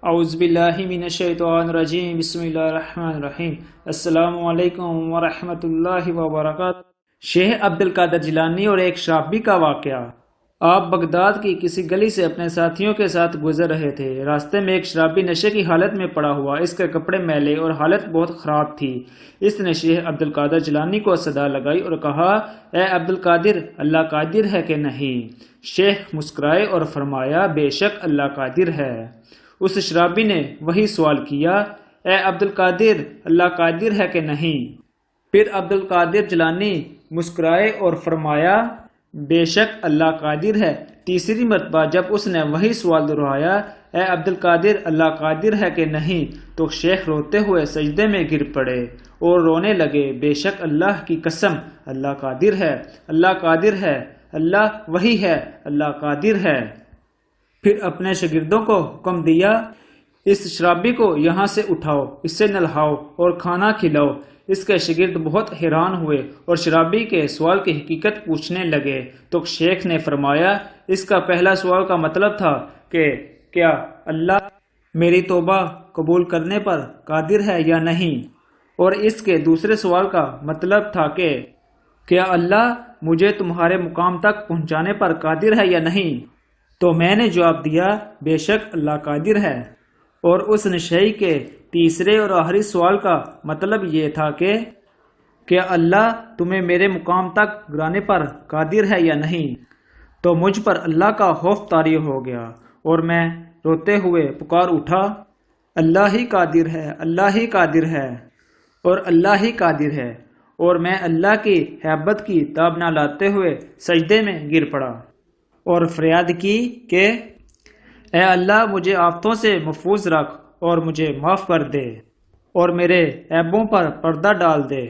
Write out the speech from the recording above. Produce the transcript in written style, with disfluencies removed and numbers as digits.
اعوذ باللہ من الشیطان الرجیم، بسم اللہ الرحمن الرحیم۔ السلام علیکم ورحمۃ اللہ وبرکاتہ۔ شیخ عبد القادر جیلانی اور ایک شرابی کا واقعہ۔ آپ بغداد کی کسی گلی سے اپنے ساتھیوں کے ساتھ گزر رہے تھے۔ راستے میں ایک شرابی نشے کی حالت میں پڑا ہوا، اس کے کپڑے میلے اور حالت بہت خراب تھی۔ اس نے شیخ عبد القادر جیلانی کو صدا لگائی اور کہا، اے عبد القادر، اللہ قادر ہے کہ نہیں؟ شیخ مسکرائے اور فرمایا، بے شک اللہ قادر ہے۔ اس شرابی نے وہی سوال کیا، اے عبد القادر، اللہ قادر ہے کہ نہیں؟ پھر عبد القادر جیلانی مسکرائے اور فرمایا، بے شک اللہ قادر ہے۔ تیسری مرتبہ جب اس نے وہی سوال دہرایا، اے عبد القادر، اللہ قادر ہے کہ نہیں؟ تو شیخ روتے ہوئے سجدے میں گر پڑے اور رونے لگے، بے شک اللہ کی قسم، اللہ قادر ہے، اللہ قادر ہے، اللہ وہی ہے، اللہ قادر ہے۔ پھر اپنے شاگردوں کو حکم دیا، اس شرابی کو یہاں سے اٹھاؤ، اسے نہلاؤ اور کھانا کھلاؤ۔ اس کے شاگرد بہت حیران ہوئے اور شرابی کے سوال کی حقیقت پوچھنے لگے تو شیخ نے فرمایا، اس کا پہلا سوال کا مطلب تھا کہ کیا اللہ میری توبہ قبول کرنے پر قادر ہے یا نہیں، اور اس کے دوسرے سوال کا مطلب تھا کہ کیا اللہ مجھے تمہارے مقام تک پہنچانے پر قادر ہے یا نہیں؟ تو میں نے جواب دیا، بے شک اللہ قادر ہے۔ اور اس نشئی کے تیسرے اور آخری سوال کا مطلب یہ تھا کہ کیا اللہ تمہیں میرے مقام تک گرانے پر قادر ہے یا نہیں؟ تو مجھ پر اللہ کا خوف طاری ہو گیا اور میں روتے ہوئے پکار اٹھا، اللہ ہی قادر ہے، اللہ ہی قادر ہے، اور اللہ ہی قادر ہے، اور میں اللہ کی ہیبت کی تاب نہ لاتے ہوئے سجدے میں گر پڑا اور فریاد کی کہ اے اللہ مجھے آفتوں سے محفوظ رکھ اور مجھے معاف کر دے اور میرے عیبوں پر پردہ ڈال دے۔